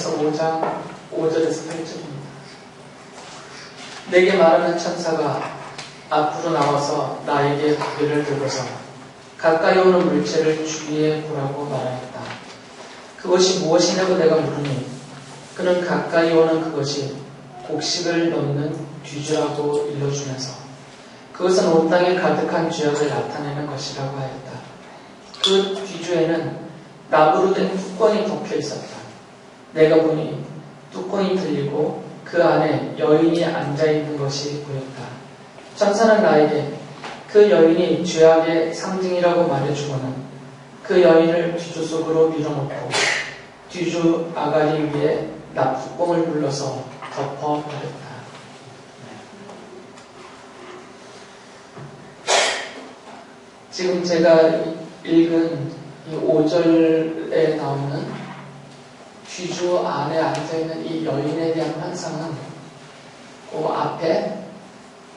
이사야서 5장 5절에서 8절입니다. 내게 말하는 천사가 앞으로 나와서 나에게 고개를 들고서 가까이 오는 물체를 주위에 보라고 말하였다. 그것이 무엇이냐고 내가 물으니 그는 가까이 오는 그것이 곡식을 넣는 뒤주라고 일러주면서 그것은 온 땅에 가득한 죄악을 나타내는 것이라고 하였다. 그 뒤주에는 나무로 된 뚜껑이 덮여 있었다. 내가 보니 뚜껑이 들리고 그 안에 여인이 앉아있는 것이 보였다. 천사는 나에게 그 여인이 죄악의 상징이라고 말해주고는 그 여인을 뒤주 속으로 밀어넣고 뒤주 아가리 위에 납뚜껑을 불러서 덮어버렸다. 지금 제가 읽은 이 5절에 나오는 뒤주 안에 앉아있는 이 여인에 대한 환상은 그 앞에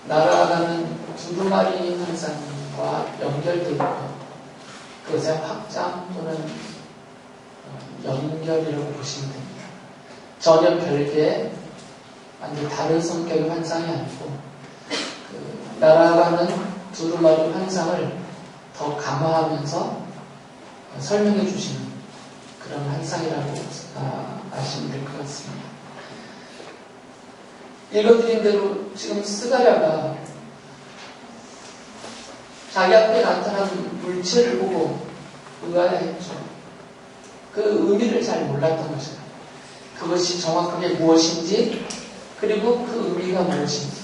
날아가는 두루마리 환상과 연결되고요. 그것의 확장 또는 연결이라고 보시면 됩니다. 전혀 별개의 완전히 다른 성격의 환상이 아니고 그 날아가는 두루마리 환상을 더 강화하면서 설명해 주시는 그런 환상이라고 아시면 될 것 같습니다. 읽어드린 대로 지금 스가랴가 자기 앞에 나타난 물체를 보고 의아해했죠. 그 의미를 잘 몰랐던 것입니다. 그것이 정확하게 무엇인지 그리고 그 의미가 무엇인지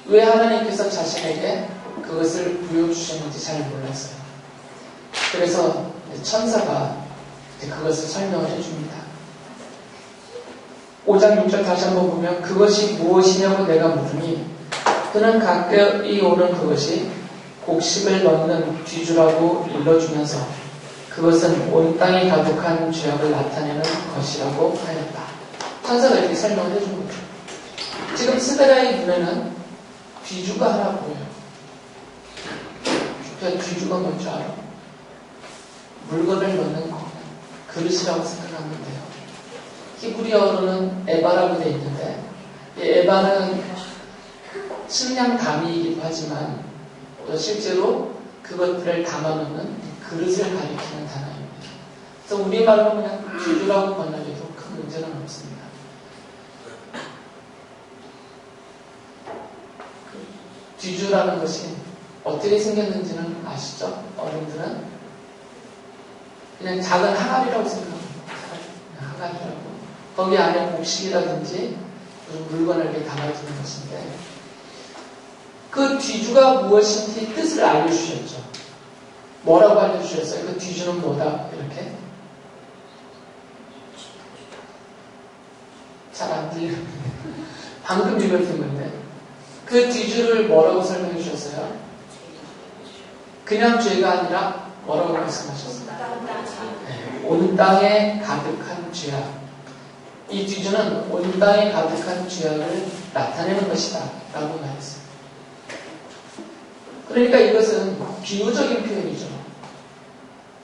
왜 하나님께서 자신에게 그것을 보여주셨는지 잘 몰랐어요. 그래서 천사가 그것을 설명을 해줍니다. 5장 6절 다시 한번 보면 그것이 무엇이냐고 내가 물으니 그는 가까이 오는 그것이 곡식을 넣는 뒤주라고 일러주면서 그것은 온 땅에 가득한 죄악을 나타내는 것이라고 하였다. 천사가 이렇게 설명을 해준 거죠. 지금 스가랴의 눈에는 뒤주가 하나 보여요. 뒤주가 뭔지 알아? 물건을 넣는 그릇이라고 생각하는데요. 히브리어로는 에바라고 되어 있는데 이 에바는 식량 담이이기도 하지만 실제로 그것들을 담아놓는 그릇을 가리키는 단어입니다. 그래서 우리말로 그냥 뒤주라고 번역해도 큰 문제는 없습니다. 뒤주라는 것이 어떻게 생겼는지는 아시죠? 어른들은 그냥 작은 항아리라고 생각합니다. 항아리라고. 거기 안에 곡식이라든지 물건을 이렇게 담아주는 것인데 그 뒤주가 무엇인지 뜻을 알려주셨죠. 뭐라고 알려주셨어요? 그 뒤주는 뭐다? 이렇게 잘 안 들리는데 방금 읽었던 건데 그 뒤주를 뭐라고 설명해 주셨어요? 그냥 죄가 아니라 뭐라고 말씀하셨어요? 네, 온 땅에 가득한 죄악. 이 뒤주는 온 땅에 가득한 죄악을 나타내는 것이다 라고 말했어요. 그러니까 이것은 비유적인 표현이죠.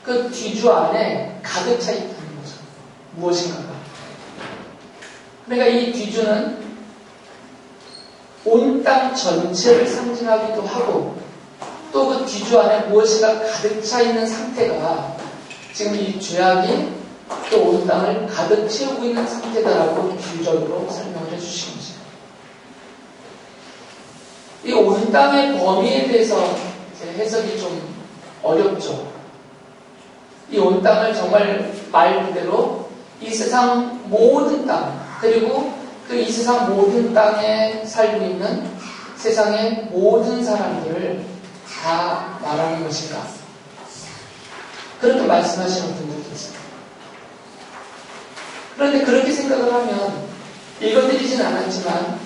그 뒤주 안에 가득 차 있다는 거죠. 무엇인가가. 그러니까 이 뒤주는 온 땅 전체를 상징하기도 하고 또 그 뒤주 안에 무엇인가 가득 차 있는 상태가 지금 이 죄악이 또 온 땅을 가득 채우고 있는 상태다라고 비유적으로 설명을 해주신 거죠. 이 온 땅의 범위에 대해서 해석이 좀 어렵죠. 이 온 땅을 정말 말 그대로 이 세상 모든 땅 그리고 그 이 세상 모든 땅에 살고 있는 세상의 모든 사람들을 다 말하는 것인가? 그렇게 말씀하시는 분들도 있습니다. 그런데 그렇게 생각을 하면 읽어드리진 않았지만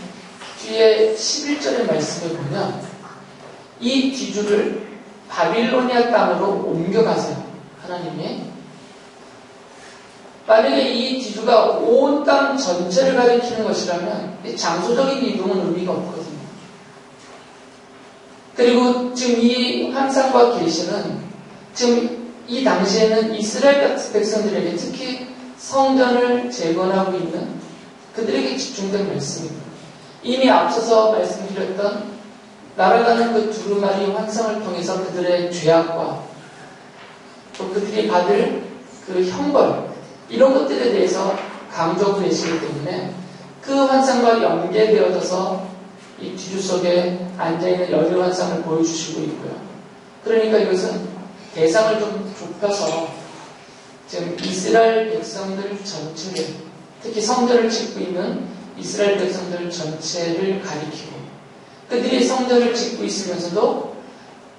뒤에 11절의 말씀을 보면 이 뒤주를 바빌로니아 땅으로 옮겨가세요. 하나님이. 만약에 이 뒤주가 온 땅 전체를 가리키는 것이라면 장소적인 이동은 의미가 없거든요. 그리고 지금 이 환상과 계시는 지금 이 당시에는 이스라엘 백성들에게 특히 성전을 재건하고 있는 그들에게 집중된 말씀입니다. 이미 앞서서 말씀드렸던 날아가는 그 두루마리 환상을 통해서 그들의 죄악과 또 그들이 받을 그 형벌 이런 것들에 대해서 강조하고 계시기 때문에 그 환상과 연계되어져서 이 뒤주 속에 앉아있는 여러 환상을 보여주시고 있고요. 그러니까 이것은 대상을 좀 좁혀서 지금 이스라엘 백성들 전체를, 특히 성전을 짓고 있는 이스라엘 백성들 전체를 가리키고 그들이 성전을 짓고 있으면서도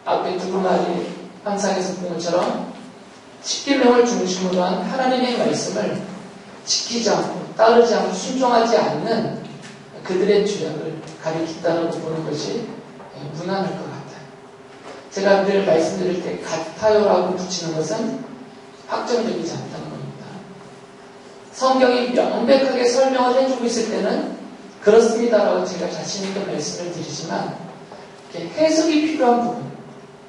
앞에 두루마리 환상에서 본 것처럼 십계명을 중심으로 한 하나님의 말씀을 지키지 않고 따르지 않고 순종하지 않는 그들의 죄악을 가리킨다라고 보는 것이 무난할 것 같아요. 제가 늘 말씀드릴 때 같아요라고 붙이는 것은 확정적이지 않다는 겁니다. 성경이 명백하게 설명을 해주고 있을 때는 그렇습니다라고 제가 자신있게 말씀을 드리지만 해석이 필요한 부분,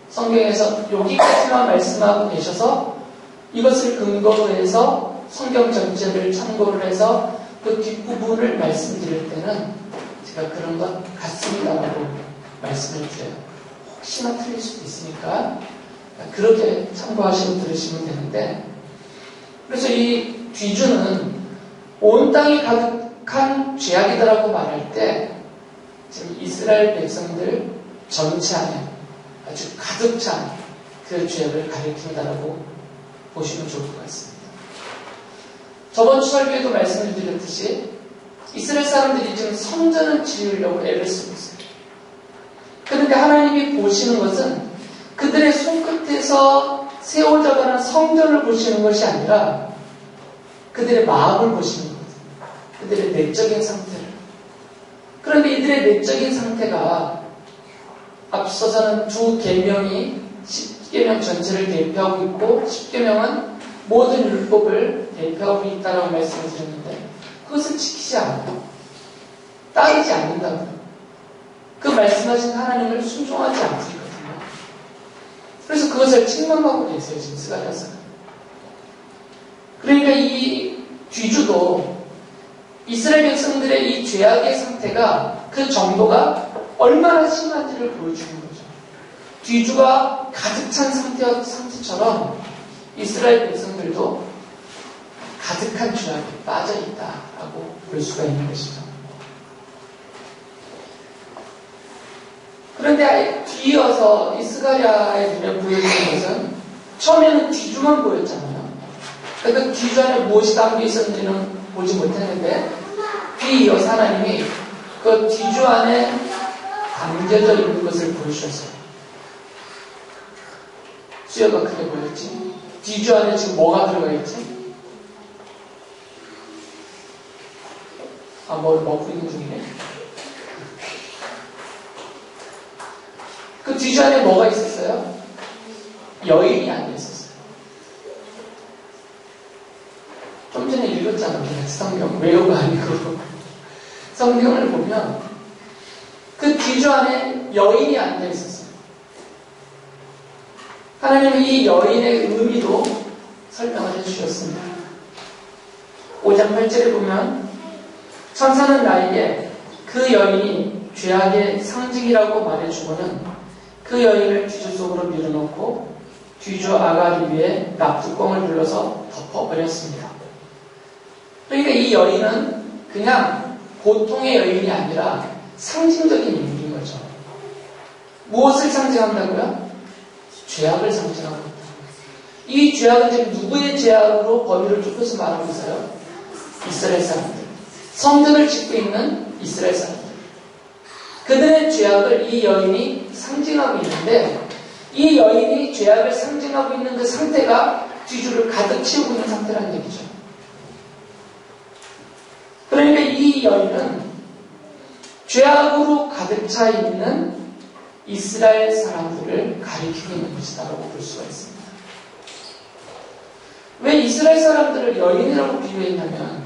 성경에서 여기까지만 말씀하고 계셔서 이것을 근거로 해서 성경 전체를 참고를 해서 그 뒷부분을 말씀드릴 때는 제가 그런 것 같습니다라고 말씀을 드려요. 혹시나 틀릴 수도 있으니까 그렇게 참고하시고 들으시면 되는데, 그래서 이 뒤주는 온 땅이 가득한 죄악이다라고 말할 때 지금 이스라엘 백성들 전체 안에 아주 가득 찬 그 죄악을 가리킨다라고 보시면 좋을 것 같습니다. 저번 주 설교에도 말씀을 드렸듯이 이스라엘 사람들이 지금 성전을 지으려고 애를 쓰고 있어요. 그런데 하나님이 보시는 것은 그들의 손끝에서 세워져가는 성전을 보시는 것이 아니라 그들의 마음을 보시는 거예요. 그들의 내적인 상태를. 그런데 이들의 내적인 상태가 앞서서는 두 계명이 10계명 전체를 대표하고 있고 10계명은 모든 율법을 대표하고 있다고 말씀을 드렸는데 그것을 지키지 않고 따르지 않는다고요. 그 말씀하신 하나님을 순종하지 않고 있거든요. 그래서 그것을 책망하고 계세요. 지금 스가랴서는. 그러니까 이 뒤주도 이스라엘 백성들의 이 죄악의 상태가 그 정도가 얼마나 심한지를 보여주는 거죠. 뒤주가 가득 찬 상태처럼 이스라엘 백성들도 가득한 죄악에 빠져있다라고 볼 수가 있는 것이죠. 그런데 뒤이어서 이 스가랴의 눈에 보여지는 것은 처음에는 뒤주만 보였잖아요. 그러니까 뒤주 안에 무엇이 담겨 있었는지는 보지 못했는데 뒤이어서 하나님이 그 뒤주 안에 담겨져 있는 것을 보여주셨어요. 수요가 크게 보였지. 뒤주 안에 지금 뭐가 들어가 있지? 뭘 먹고 있는 중이네. 그 뒤주 안에 뭐가 있었어요? 여인이 앉아 있었어요. 좀 전에 읽었잖아요. 성경 외우가 아니고 성경을 보면 그 뒤주 안에 여인이 앉아 있었어요. 하나님은 이 여인의 의미도 설명을 해주셨습니다. 5장 8절에 보면 천사는 나에게 그 여인이 죄악의 상징이라고 말해주고는 그 여인을 뒤주 속으로 밀어넣고 뒤주 아가리 위에 납뚜껑을 불러서 덮어버렸습니다. 그러니까 이 여인은 그냥 보통의 여인이 아니라 상징적인 인물인 거죠. 무엇을 상징한다고요? 죄악을 상징하고 있다. 이 죄악은 지금 누구의 죄악으로 범위를 좁혀서 말하고 있어요? 이스라엘 사람들. 성전을 짓고 있는 이스라엘 사람들. 그들의 죄악을 이 여인이 상징하고 있는데 이 여인이 죄악을 상징하고 있는 그 상태가 뒤주를 가득 채우고 있는 상태라는 얘기죠. 그러니까 이 여인은 죄악으로 가득 차 있는 이스라엘 사람들을 가리키고 있는 것이다라고 볼 수가 있습니다. 왜 이스라엘 사람들을 여인이라고 비유했냐면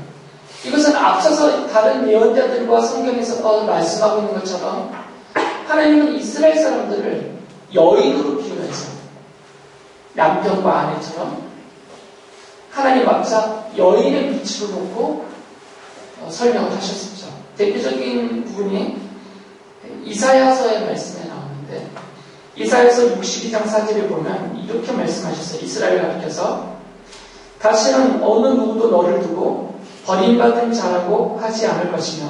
이것은 앞서서 다른 예언자들과 성경에서 말씀하고 있는 것처럼 하나님은 이스라엘 사람들을 여인으로 비유해서 남편과 아내처럼 하나님 앞서 여인의 위치를 놓고 설명을 하셨었죠. 대표적인 부분이 이사야서의 말씀에 나오는데 이사야서 62장 4절에 보면 이렇게 말씀하셨어요. 이스라엘을 가리켜서 다시는 어느 누구도 너를 두고 버림받은 자라고 하지 않을 것이며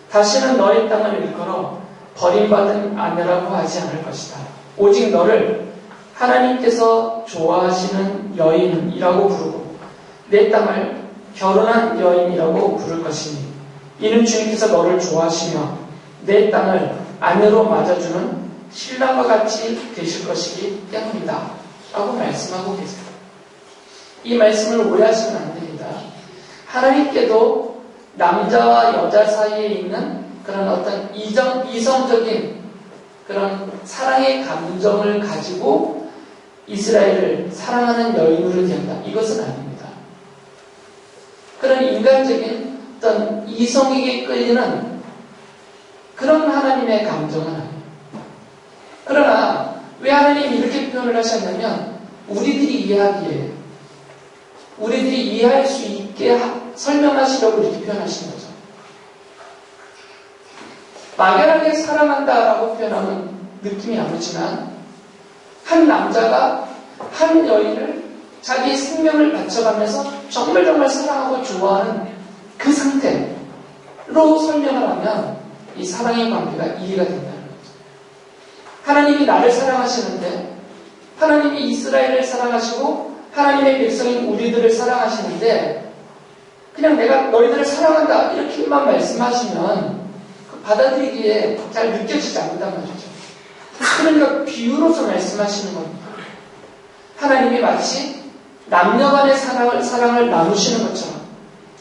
다시는 너의 땅을 일컬어 버림받은 아내라고 하지 않을 것이다. 오직 너를 하나님께서 좋아하시는 여인이라고 부르고 내 땅을 결혼한 여인이라고 부를 것이니 이는 주님께서 너를 좋아하시며 내 땅을 아내로 맞아주는 신랑과 같이 되실 것이기 때문이다 라고 말씀하고 계세요. 이 말씀을 오해하시면 안 됩니다. 하나님께도 남자와 여자 사이에 있는 그런 어떤 이성적인 그런 사랑의 감정을 가지고 이스라엘을 사랑하는 여인으로 대한다. 이것은 아닙니다. 그런 인간적인 어떤 이성에게 끌리는 그런 하나님의 감정은 아닙니다. 그러나 왜 하나님이 이렇게 표현을 하셨냐면 우리들이 이해하기에 우리들이 이해할 수 있게 설명하시려고 이렇게 표현하신 거죠. 막연하게 사랑한다라고 표현하면 느낌이 안 오지만 한 남자가 한 여인을 자기의 생명을 바쳐가면서 정말 사랑하고 좋아하는 그 상태로 설명을 하면 이 사랑의 관계가 이해가 된다는 거죠. 하나님이 나를 사랑하시는데 하나님이 이스라엘을 사랑하시고 하나님의 백성인 우리들을 사랑하시는데 그냥 내가 너희들을 사랑한다 이렇게만 말씀하시면 받아들이기에 잘 느껴지지 않는단 말이죠. 그러니까 비유로서 말씀하시는 겁니다. 하나님이 마치 남녀 간의 사랑을 나누시는 것처럼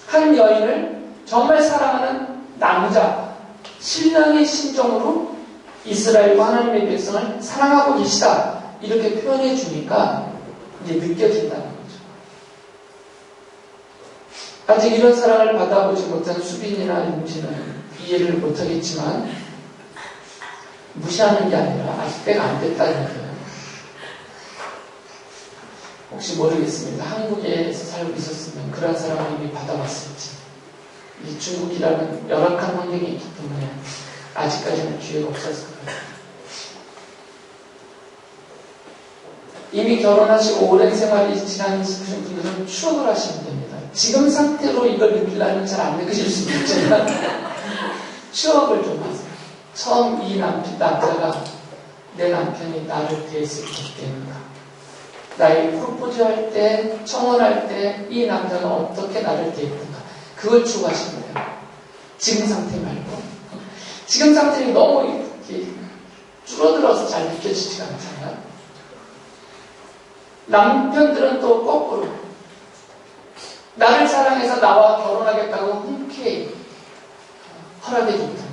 한 여인을 정말 사랑하는 남자, 신랑의 심정으로 이스라엘과 하나님의 백성을 사랑하고 계시다 이렇게 표현해 주니까 이제 느껴진다는 거죠. 아직 이런 사랑을 받아보지 못한 수빈이나 윤지는 이해를 못하겠지만 무시하는 게 아니라 아직 때가 안 됐다는 거예요. 혹시 모르겠습니다. 한국에서 살고 있었으면 그런 사랑을 이미 받아봤을지. 이 중국이라는 열악한 환경이 있기 때문에 아직까지는 기회가 없었을 거예요. 이미 결혼하시고 오랜 생활이 지나신 분들은 추억을 하시면 됩니다. 지금 상태로 이걸 느끼려면 잘 안 느껴질 수도 있지만 추억을 좀 하세요. 처음 이 남자가 내 남편이 나를 대했을 때인가, 나의 프로포즈 할 때, 청혼할 때 이 남자가 어떻게 나를 대했던가 그걸 추구하시면 돼요. 지금 상태 말고. 지금 상태는 너무 이렇게 줄어들어서 잘 느껴지지가 않잖아요. 남편들은 또 거꾸로 나를 사랑해서 나와 결혼하겠다고 흔쾌히 허락해줍니다.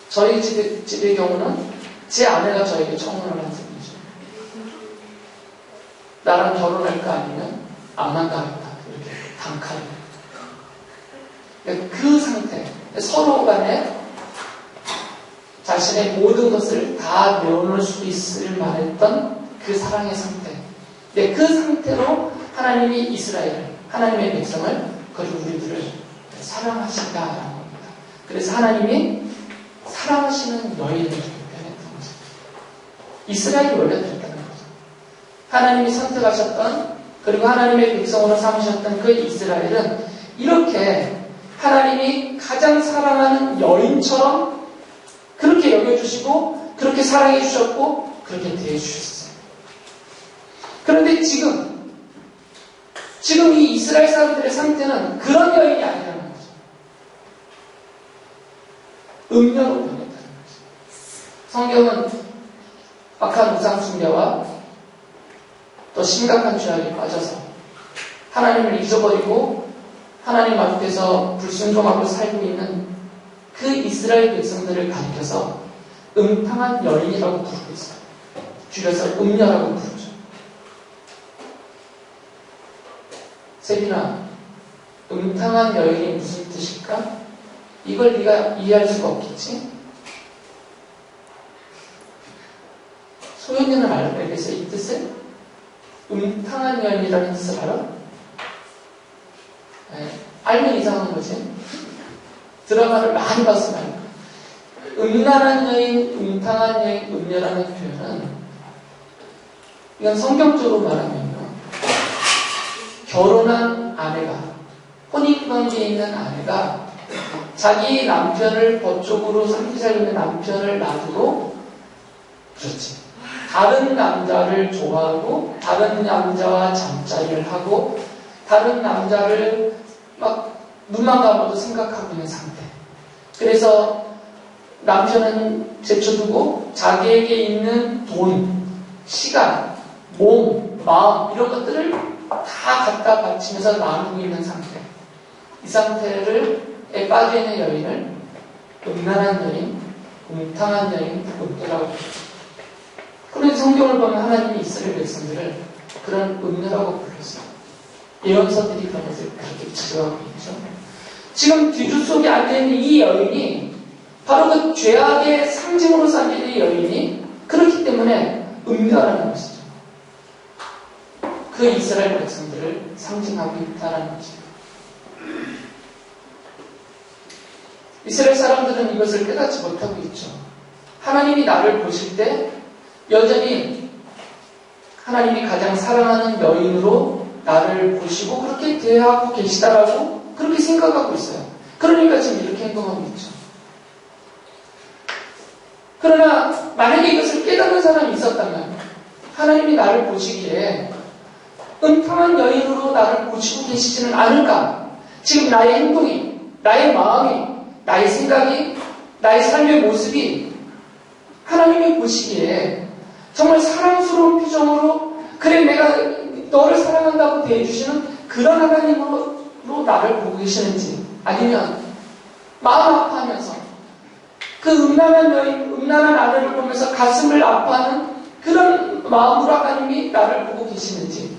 저희 집의 경우는 제 아내가 저에게 청혼을 한 셈이죠. 나랑 결혼할까 아니면 안 만나겠다 이렇게 단칼에. 그 상태, 서로 간에 자신의 모든 것을 다 내어놓을 수 있을 만했던 그 사랑의 상태. 그 상태로 하나님이 이스라엘, 하나님의 백성을, 그리고 우리들을 사랑하신다라는 겁니다. 그래서 하나님이 사랑하시는 여인을 표현했던 거죠. 이스라엘이 원래 그랬다는 거죠. 하나님이 선택하셨던, 그리고 하나님의 백성으로 삼으셨던 그 이스라엘은 이렇게 하나님이 가장 사랑하는 여인처럼 그렇게 여겨주시고, 그렇게 사랑해 주셨고, 그렇게 대해 주셨어요. 그런데 지금 이 이스라엘 사람들의 상태는 그런 여인이 아니라는 거죠. 음녀로 변했다는 거죠. 성경은 악한 우상 숭배와 또 심각한 죄악에 빠져서 하나님을 잊어버리고 하나님 앞에서 불순종하고 살고 있는 그 이스라엘 백성들을 가리켜서 음탕한 여인이라고 부르고 있어요. 줄여서 음녀라고 부르죠. 세빈아, 음탕한 여인이 무슨 뜻일까? 이걸 네가 이해할 수가 없겠지? 소연이는 알겠어? 이 뜻을? 음탕한 여인이라는 뜻을 알아? 알면 이상한 거지. 드라마를 많이 봤으면 알고. 음란한 여인, 음탕한 여인, 음녀라는 표현은 이건 성경적으로 말하면요. 결혼한 아내가, 혼인관계에 있는 아내가 자기 남편을 법적으로 상태 잘 있는 남편을 놔두고 그렇지. 다른 남자를 좋아하고 다른 남자와 잠자리를 하고 다른 남자를 막 눈만 감아도 생각하고 있는 상태. 그래서 남편은 제쳐두고 자기에게 있는 돈, 시간, 몸, 마음 이런 것들을 다 갖다 바치면서 나누고 있는 상태. 이 상태에 빠져있는 여인을 음란한 여인, 음탕한 여인, 음녀라고 불렀죠. 그런데 성경을 보면 하나님이 이스라엘 백성들을 그런 음녀라고 불렀어요. 예언서들이 그런 것을 그렇게 지적하고 있죠. 지금 뒤주 속에 앉아있는 이 여인이 바로 그 죄악의 상징으로 삼기는 여인이 그렇기 때문에 음녀라는 것이죠. 그 이스라엘 백성들을 상징하고 있다는 것이죠. 이스라엘 사람들은 이것을 깨닫지 못하고 있죠. 하나님이 나를 보실 때 여전히 하나님이 가장 사랑하는 여인으로 나를 보시고 그렇게 대하고 계시다라고 그렇게 생각하고 있어요. 그러니까 지금 이렇게 행동하고 있죠. 그러나 만약에 이것을 깨닫는 사람이 있었다면 하나님이 나를 보시기에 음탕한 여인으로 나를 보시고 계시지는 않을까? 지금 나의 행동이, 나의 마음이, 나의 생각이, 나의 삶의 모습이 하나님이 보시기에 정말 사랑스러운 표정으로 그래 내가 너를 사랑한다고 대해주시는 그런 하나님으로 나를 보고 계시는지 아니면 마음 아파하면서 그 음란한 여인, 음란한 아내를 보면서 가슴을 아파하는 그런 마음으로 하나님이 나를 보고 계시는지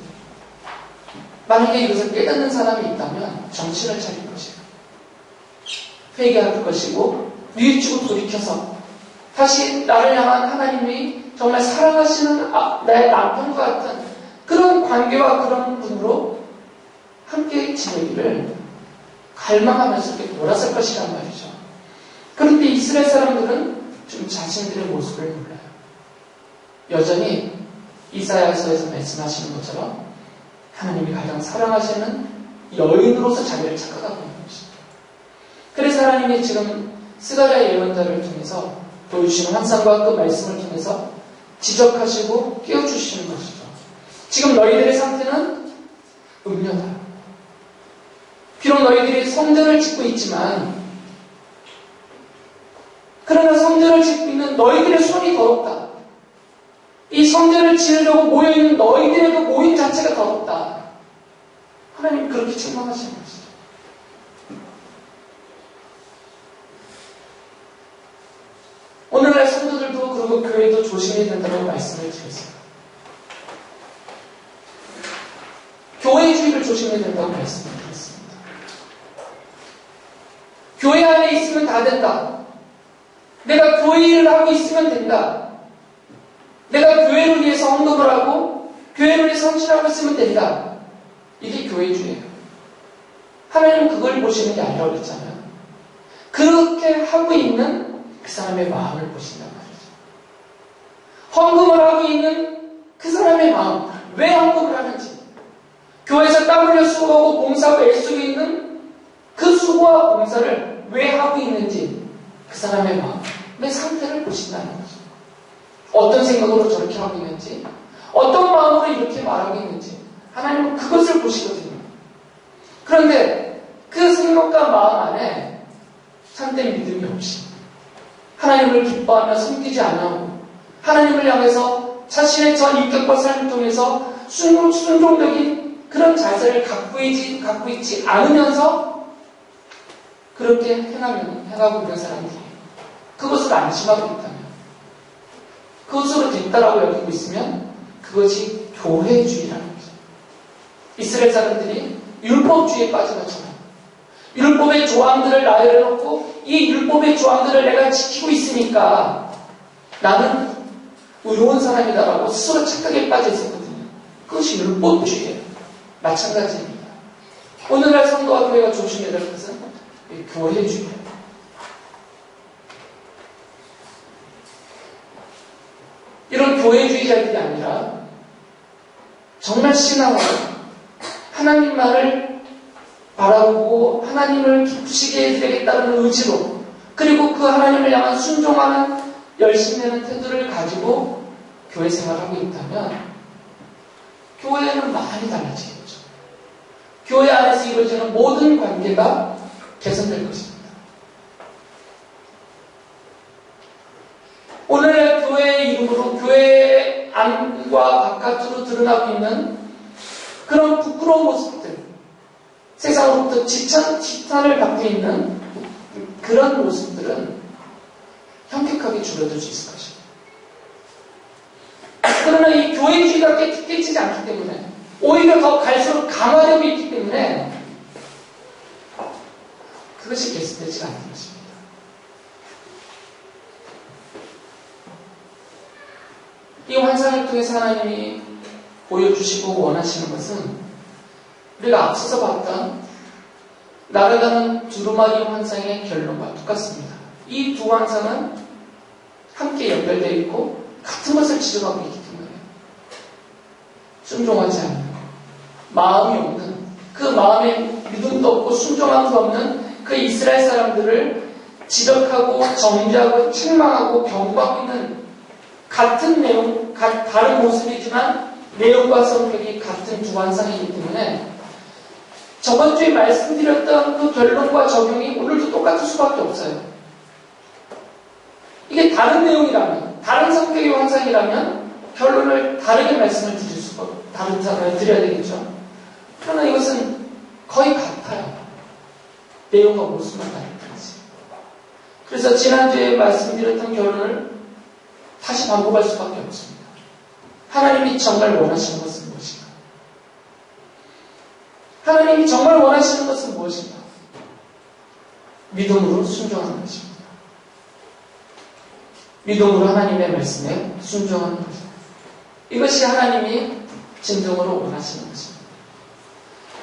만약에 이것을 깨닫는 사람이 있다면 정신을 차릴 것이에요. 회개할 것이고 뉘우치고 돌이켜서 다시 나를 향한 하나님이 정말 사랑하시는 나의 남편과 같은 그런 관계와 그런 분으로 함께 지내기를 갈망하면서 이렇게 돌아설 것이란 말이죠. 그런데 이스라엘 사람들은 좀 자신들의 모습을 몰라요. 여전히 이사야서에서 말씀하시는 것처럼 하나님이 가장 사랑하시는 여인으로서 자기를 착각하고 있는 것입니다. 그래서 하나님이 지금 스가랴 예언자를 통해서 보여주시는 환상과 그 말씀을 통해서 지적하시고 깨워주시는 것이죠. 지금 너희들의 상태는 음녀다. 비록 너희들이 성전을 짓고 있지만 그러나 성전을 짓고 있는 너희들의 손이 더럽다. 이 성전을 지으려고 모여있는 너희들의 그 모임 자체가 더럽다. 하나님 그렇게 책망하시는 것이죠. 오늘날 성도들도 그리고 교회도 조심해야 된다고 말씀을 드렸어요. 교회주의를 조심해야 된다고 말씀을 드렸습니다. 교회 안에 있으면 다 된다. 내가 교회 일을 하고 있으면 된다. 내가 교회를 위해서 헌금을 하고 교회를 위해서 헌신하고 있으면 된다. 이게 교회주의예요. 하나님은 그걸 보시는 게 아니라고 그랬잖아요. 그렇게 하고 있는 그 사람의 마음을 보신단 말이죠. 헌금을 하고 있는 그 사람의 마음, 왜 헌금을 하는지, 교회에서 땀 흘려 수고하고 봉사하고 애쓰고 있는 그 수고와 봉사를 왜 하고 있는지 그 사람의 마음의 상태를 보신다는 거죠. 어떤 생각으로 저렇게 하고 있는지, 어떤 마음으로 이렇게 말하고 있는지 하나님은 그것을 보시거든요. 그런데 그 생각과 마음 안에 참된 믿음이 없이 하나님을 기뻐하며 섬기지 않고 하나님을 향해서 자신의 전 인격과 삶을 통해서 순종적인 그런 자세를 갖고 있지 않으면서 그렇게 행하고 있는 사람들이 그것을 안심하고 있다면, 그것으로 됐다라고 여기고 있으면 그것이 교회주의라는 거죠. 이스라엘 사람들이 율법주의에 빠져갔잖아요. 율법의 조항들을 나열해 놓고 이 율법의 조항들을 내가 지키고 있으니까 나는 의로운 사람이다라고 스스로 착각에 빠져 있었거든요. 그것이 율법주의예요. 마찬가지입니다. 오늘날 성도 성도와 교회가 조심해야 될 것은 이 교회주의예요. 이런 교회주의자들이 아니라 정말 신앙으로 하나님 말을 바라보고 하나님을 기쁘시게 해드리겠다는 의지로, 그리고 그 하나님을 향한 순종하는 열심히 하는 태도를 가지고 교회 생활을 하고 있다면 교회는 많이 달라지겠죠. 교회 안에서 이루어지는 모든 관계가 개선될 것입니다. 오늘날 교회의 이름으로 교회 안과 바깥으로 드러나고 있는 그런 부끄러운 모습들, 세상으로부터 지탄을 받고 있는 그런 모습들은 현격하게 줄어들 수 있을 것입니다. 그러나 이 교회주의가 깨지지 않기 때문에, 오히려 더 갈수록 강화되고 있기 때문에 그것이 개선되지 않는 것입니다. 이 환상을 통해서 하나님이 보여주시고 원하시는 것은 우리가 앞서서 봤던 날아가는 두루마리 환상의 결론과 똑같습니다. 이 두 환상은 함께 연결되어 있고 같은 것을 지적하고 있기 때문에 순종하지 않는 것, 마음이 없는, 그 마음에 믿음도 없고 순종함도 없는 그 이스라엘 사람들을 지적하고 정죄하고 책망하고 경고하고 있는 같은 내용, 다른 모습이지만 내용과 성격이 같은 두 환상이기 때문에 저번 주에 말씀드렸던 그 결론과 적용이 오늘도 똑같을 수밖에 없어요. 이게 다른 내용이라면, 다른 성격의 환상이라면 결론을 다르게 말씀을 드려야 되겠죠. 그러나 이것은 거의 같아요. 내용과 모습만 다를 뿐이지. 그래서 지난주에 말씀드렸던 결론을 다시 반복할 수밖에 없습니다. 하나님이 정말 원하시는 것은 무엇인가? 하나님이 정말 원하시는 것은 무엇인가? 믿음으로 순종하는 것입니다. 믿음으로 하나님의 말씀에 순종하는 것입니다. 이것이 하나님이 진정으로 원하시는 것입니다.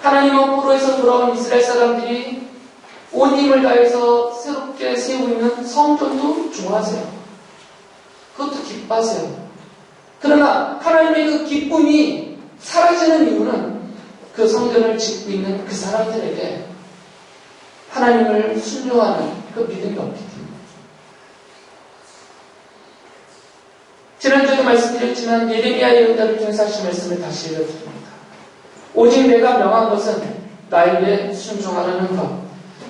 하나님은 포로에서 돌아온 이스라엘 사람들이 온 힘을 다해서 새롭게 세우고 있는 성전도 좋아하세요. 그것도 기뻐하세요. 그러나 하나님의 그 기쁨이 사라지는 이유는 그 성전을 짓고 있는 그 사람들에게 하나님을 순종하는 그 믿음이 없기 때문입니다. 지난주에도 말씀드렸지만 예레미야 예언자를 통해서 하신 말씀을 다시 읽어드립니다. 오직 내가 명한 것은 나에게 순종하라는 것.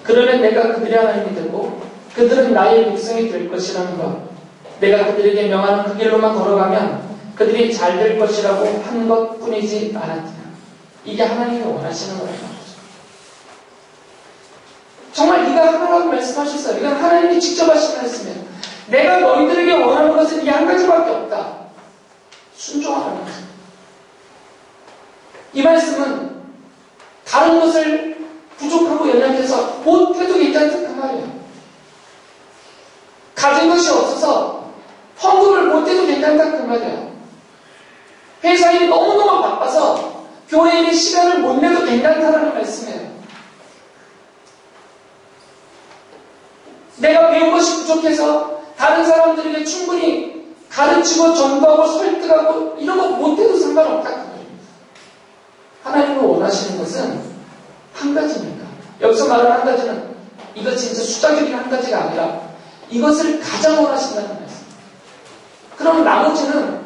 그러면 내가 그들의 하나님이 되고 그들은 나의 백성이 될 것이라는 것. 내가 그들에게 명하는 그 길로만 걸어가면 그들이 잘 될 것이라고 한 것뿐이지 않았느냐. 이게 하나님이 원하시는 거라는 거죠. 정말 네가 하나라고 말씀하셨어요. 이건 하나님이 직접 하신 말씀이에요. 내가 너희들에게 원하는 것은 이게 한 가지밖에 없다. 순종하라는 것입니다. 이 말씀은 다른 것을 부족하고 연약해서 못해도 괜찮다 그 말이에요. 가진 것이 없어서 헌금을 못해도 괜찮다 그 말이에요. 회사 일이 너무너무 바빠서 교회 일에 시간을 못 내도 괜찮다라는 말씀이에요. 내가 배운 것이 부족해서 다른 사람들에게 충분히 가르치고 전도하고 설득하고 이런 거 못해도 상관없다 그 말입니다. 하나님을 원하시는 것은 한 가지입니다. 여기서 말하는 한 가지는 이거 진짜 숫자적인 한 가지가 아니라 이것을 가장 원하신다는 말씀. 그럼 나머지는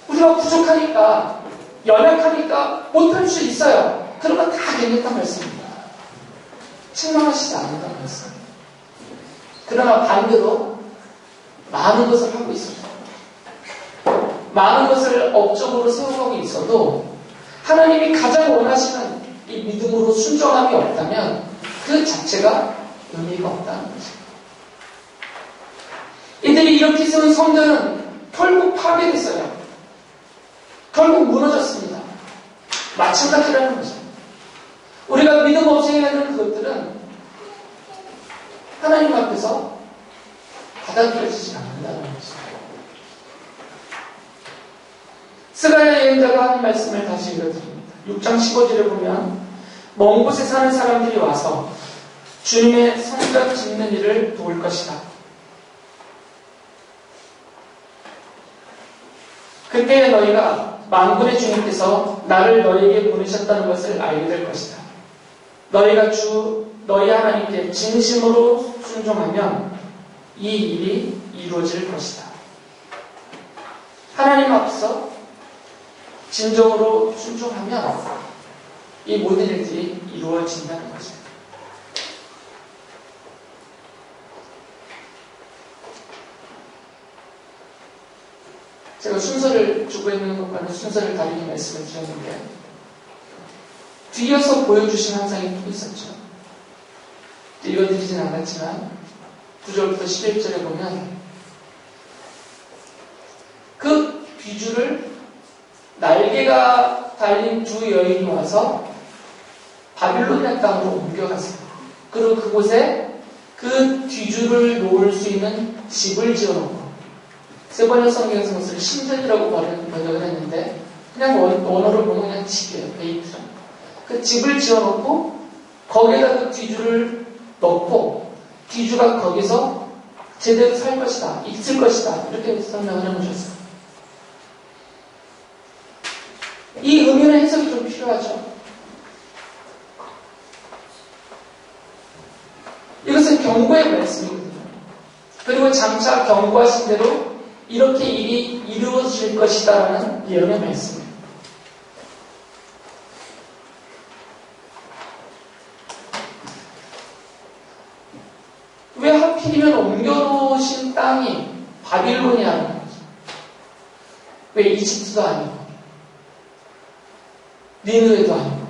우리가 부족하니까 연약하니까 못할 수 있어요. 그러면 다 괜찮다는 말씀입니다. 책망하시지 않는다는 말씀. 그러나 반대로 많은 것을 하고 있어요. 많은 것을 업적으로 세워가고 있어도 하나님이 가장 원하시는 이 믿음으로 순종함이 없다면 그 자체가 의미가 없다는 거죠. 이들이 이렇게 세운 성전은 결국 파괴됐어요. 결국 무너졌습니다. 마찬가지라는 거죠. 우리가 믿음 없이 해야 하는 그것들은 하나님 앞에서 받아들여지지 않는다는 것입니다. 스가랴 예언자가 하는 말씀을 다시 읽어드립니다. 6장 15절에 보면 먼 곳에 사는 사람들이 와서 주님의 성벽 짓는 일을 도울 것이다. 그때 너희가 만군의 주님께서 나를 너희에게 보내셨다는 것을 알게 될 것이다. 너희가 너희 하나님께 진심으로 순종하면 이 일이 이루어질 것이다. 하나님 앞서 진정으로 순종하면 이 모든 일들이 이루어진다는 것입니다. 제가 순서를 주고 있는 것과는 순서를 다르게 말씀을 드렸는데 뒤이어서 보여주신 환상이 또 있었죠. 읽어드리진 않았지만 9절부터 11절에 보면 그 귀주를 날개가 달린 두 여인이 와서 바빌론의 땅으로 옮겨갔어요. 그리고 그곳에 그 뒤주를 놓을 수 있는 집을 지어놓고 세번역 성경에서 그것을 신전이라고 번역을 했는데 그냥 원어를 보면 그냥 집이에요. 베이트. 그 집을 지어놓고 거기에다 그 뒤주를 넣고 뒤주가 거기서 제대로 살 것이다. 있을 것이다. 이렇게 설명을 해놓으셨어요. 이 의미는 해석이 좀 필요하죠. 이것은 경고의 말씀이거든요. 그리고 장차 경고하신 대로 이렇게 일이 이루어질 것이다라는 예언의 말씀이에요. 왜 하필이면 옮겨놓으신 땅이 바빌론이라는 거죠? 왜 이집트도 아니고 니느웨도 아니고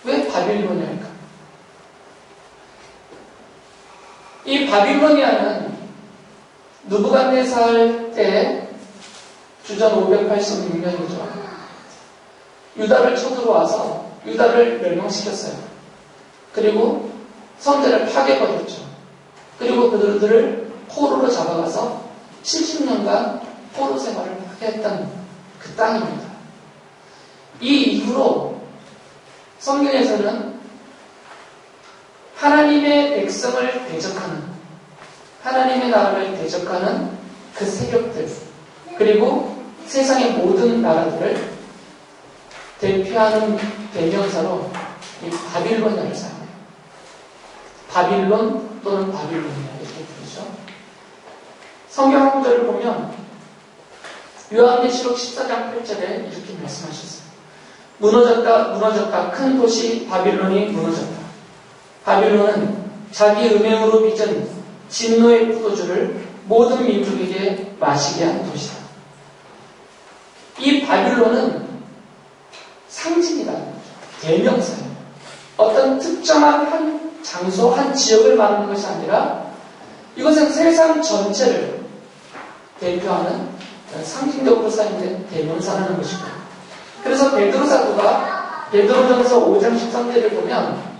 왜 바빌로니아일까? 이 바빌로니아는 느부갓네살 때 주전 586년이죠. 유다를 쳐들어와서 유다를 멸망시켰어요. 그리고 성전을 파괴버렸죠. 그리고 그들을 포로로 잡아가서 70년간 포로 생활을 하게 했던 그 땅입니다. 이 이후로 성경에서는 하나님의 백성을 대적하는, 하나님의 나라를 대적하는 그 세력들, 그리고 세상의 모든 나라들을 대표하는 대명사로 이 바빌로니아를 사용해요. 바빌론 또는 바빌로니아 이렇게 부르죠. 성경 한 구절을 보면 요한계시록 14장 8절에 이렇게 말씀하셨어요. 무너졌다. 큰 도시 바빌론이 무너졌다. 바빌론은 자기 음행으로 빚은 진노의 포도주를 모든 민족에게 마시게 한 도시다. 이 바빌론은 상징이다. 대명사예요. 어떤 특정한 한 장소, 한 지역을 말하는 것이 아니라 이것은 세상 전체를 대표하는 상징적으로 사용된 대명사라는 것입니다. 그래서 베드로 사도가 베드로전서 5장 13절을 보면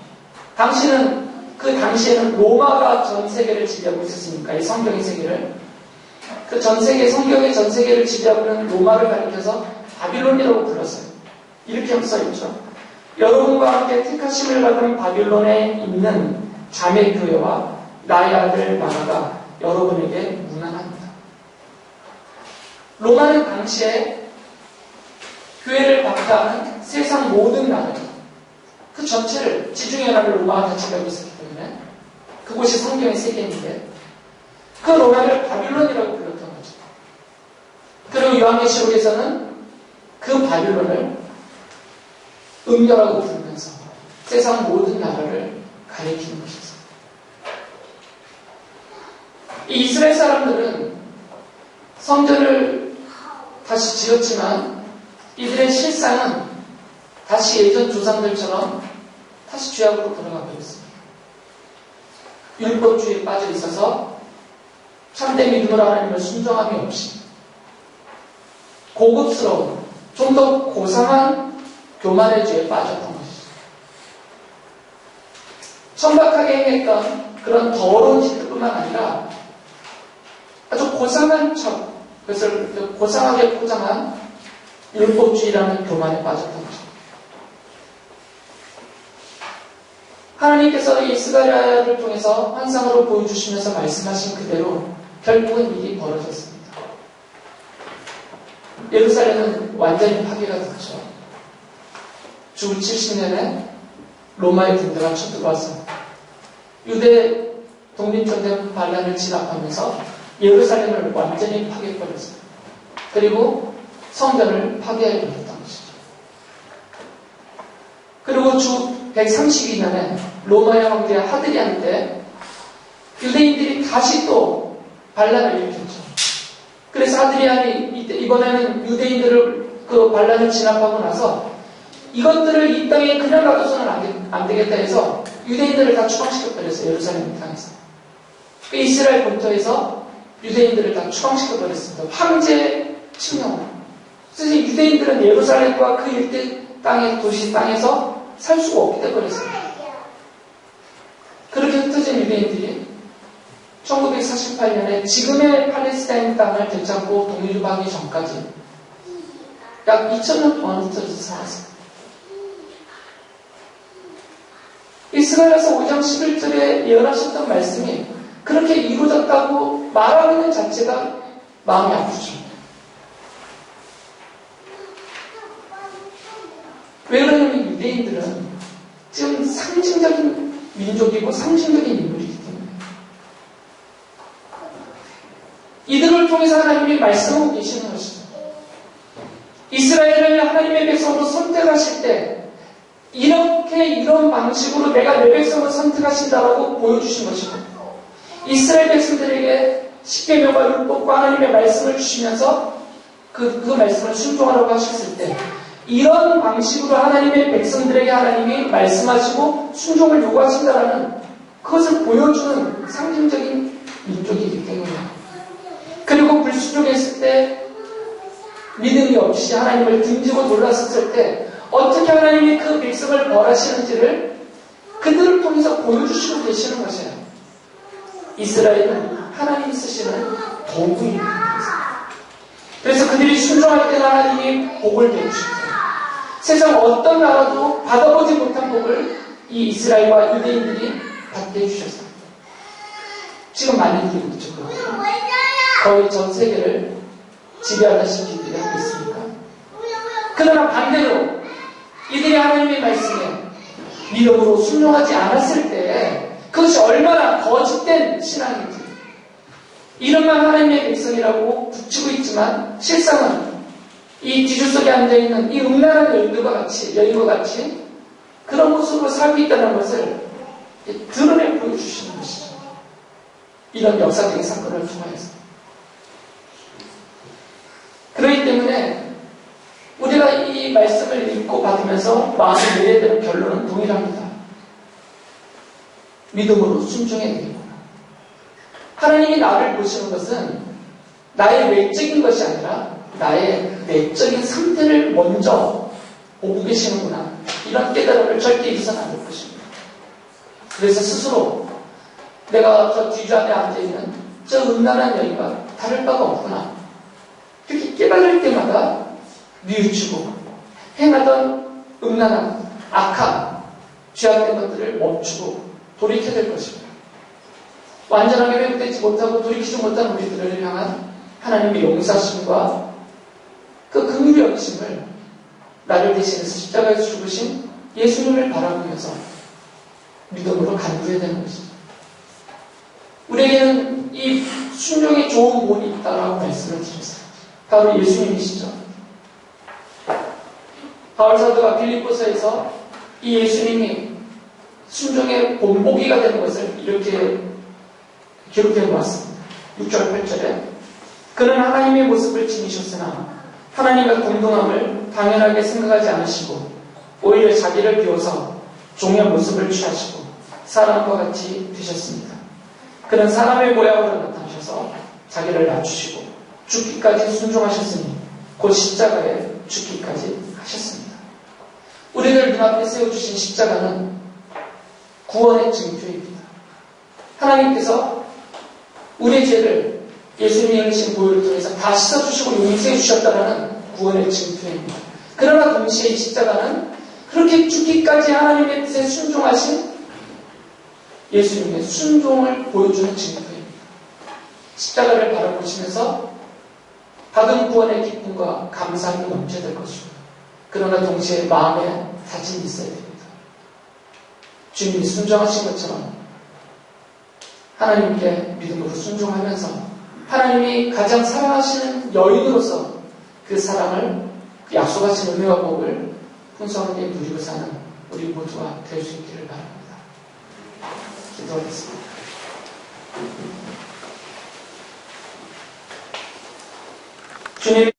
그 당시에는 로마가 전 세계를 지배하고 있었으니까 이 성경의 세계를 그 전 세계 성경의 전 세계를 지배하고 있는 로마를 가리켜서 바빌론이라고 불렀어요. 이렇게 써있죠. 여러분과 함께 택하심을 받은 바빌론에 있는 자매 교회와 나의 아들 나라가 여러분에게 문안합니다. 로마는 당시에 교회를 박해하는 세상 모든 나라, 그 전체를, 지중해 나라를 로마가 다 지배하고 있었기 때문에 그곳이 성경의 세계인데 그 로마를 바빌론이라고 불렀던 거죠. 그리고 요한계시록에서는 그 바빌론을 음녀라고 부르면서 세상 모든 나라를 가리키는 것이죠. 이 이스라엘 사람들은 성전을 다시 지었지만 이들의 실상은 다시 예전 조상들처럼 다시 죄악으로 돌아가 버렸습니다. 율법주의에 빠져 있어서 참된 믿음으로 하나님을 순종함이 없이 고급스러운, 좀 더 고상한 교만의 죄에 빠졌던 것이죠. 천박하게 행했던 그런 더러운 짓들뿐만 아니라 아주 고상한 척, 그것을 고상하게 포장한 율법주의라는 교만에 빠졌던 거죠. 하나님께서 이 스가랴를 통해서 환상으로 보여주시면서 말씀하신 그대로 결국은 일이 벌어졌습니다. 예루살렘은 완전히 파괴가 됐죠. 주 70년에 로마의 군대가 쳐들어와서 유대 독립전쟁 반란을 진압하면서 예루살렘을 완전히 파괴해버렸어요. 그리고 성전을 파괴해버렸던 것이죠. 그리고 주 132년에 로마의 황제 하드리안 때 유대인들이 다시 또 반란을 일으켰죠. 그래서 하드리안이 이번에는 유대인들을 그 반란을 진압하고 나서 이것들을 이 땅에 그냥 놔둬서는 안 되겠다 해서 유대인들을 다 추방시켜버렸어요. 예루살렘 땅에서. 그 이스라엘 본토에서 유대인들을 다 추방시켜버렸습니다. 황제 칙령. 그래서 유대인들은 예루살렘과 그 일대 땅의 도시 땅에서 살 수가 없게 돼버렸어요. 그렇게 흩어진 유대인들이 1948년에 지금의 팔레스타인 땅을 되찾고 독립하기 전까지 약 2000년 동안 흩어져서 살았습니다. 이 스가랴서 5장 11절에 예언하셨던 말씀이 그렇게 이루어졌다고 말하는 자체가 마음이 아프죠. 왜 그러냐면 유대인들은 지금 상징적인 민족이고 상징적인 인물이기 때문에 이들을 통해서 하나님이 말씀하고 계시는 것이죠. 이스라엘을 하나님의 백성으로 선택하실 때 이렇게 이런 방식으로 내가 내 백성을 선택하신다라고 보여주신 것이고 이스라엘 백성들에게 십계명과 율법과 하나님의 말씀을 주시면서 그 말씀을 순종하라고 하셨을 때 이런 방식으로 하나님의 백성들에게 하나님이 말씀하시고 순종을 요구하신다라는 그것을 보여주는 상징적인 민족이기 때문에 그리고 불순종했을 때 믿음이 없이 하나님을 등지고 놀랐었을 때 어떻게 하나님이 그 백성을 벌하시는지를 그들을 통해서 보여주시고 계시는 것이에요. 이스라엘은 하나님이 쓰시는 도구입니다. 그래서 그들이 순종할 때는 하나님이 복을 내주셨어요. 세상 어떤 나라도 받아보지 못한 복을 이 이스라엘과 유대인들이 받게 해주셨어요. 지금 많이 그리고 있죠. 거의 전 세계를 지배하다시피 이들이 하고 있으니까. 그러나 반대로 이들이 하나님의 말씀에 믿음으로 순종하지 않았을 때 그것이 얼마나 거짓된 신앙인지 이름만 하나님의 백성이라고 붙이고 있지만 실상은 이 뒤줄 속에 앉아있는 이 음란한 여인과 같이 그런 모습으로 살고 있다는 것을 드러내 보여주시는 것이죠. 이런 역사적인 사건을 통해서. 그렇기 때문에 우리가 이 말씀을 읽고 받으면서 마음을 내려야 되는 결론은 동일합니다. 믿음으로 순종해야 되겠구나. 하나님이 나를 보시는 것은 나의 외적인 것이 아니라 나의 내적인 상태를 먼저 보고 계시는구나. 이런 깨달음을 절대 잊어서는 안 될 것입니다. 그래서 스스로 내가 저 뒤좌안에 앉아있는 저 음란한 여인과 다를 바가 없구나. 이렇게 깨달을 때마다 뉘우치고 행하던 음란한 악한 죄악된 것들을 멈추고 돌이켜야 될 것입니다. 완전하게 회복되지 못하고 돌이키지 못한 우리들을 향한 하나님의 용서하심과 그 긍휼의 여기심을 나를 대신해서 십자가에서 죽으신 예수님을 바라보면서 믿음으로 간구해야 되는 것입니다. 우리에게는 이 순종에 좋은 본이 있다라고 말씀을 드렸어요. 바로 예수님이시죠. 바울 사도가 빌립보서에서 이 예수님이 순종의 본보기가 되는 것을 이렇게 기록해 놓았습니다. 6절 8절에 그는 하나님의 모습을 지니셨으나 하나님과 동등함을 당연하게 생각하지 않으시고 오히려 자기를 비워서 종의 모습을 취하시고 사람과 같이 되셨습니다. 그는 사람의 모양으로 나타나셔서 자기를 낮추시고 죽기까지 순종하셨으니 곧 십자가에 죽기까지 하셨습니다. 우리를 눈앞에 세워주신 십자가는 구원의 증표입니다. 하나님께서 우리의 죄를 예수님이 흘리신 보혈을 통해서 다 씻어주시고 용서해 주셨다는 구원의 증표입니다. 그러나 동시에 이 십자가는 그렇게 죽기까지 하나님의 뜻에 순종하신 예수님의 순종을 보여주는 증거입니다. 십자가를 바라보시면서 받은 구원의 기쁨과 감사함이 넘쳐야 될 것입니다. 그러나 동시에 마음에 다짐이 있어야 됩니다. 주님이 순종하신 것처럼 하나님께 믿음으로 순종하면서 하나님이 가장 사랑하시는 여인으로서 그 사랑을 약속하신 은혜와 복을 풍성하게 누리고 사는 우리 모두가 될 수 있기를 바랍니다. 기도하겠습니다. 주님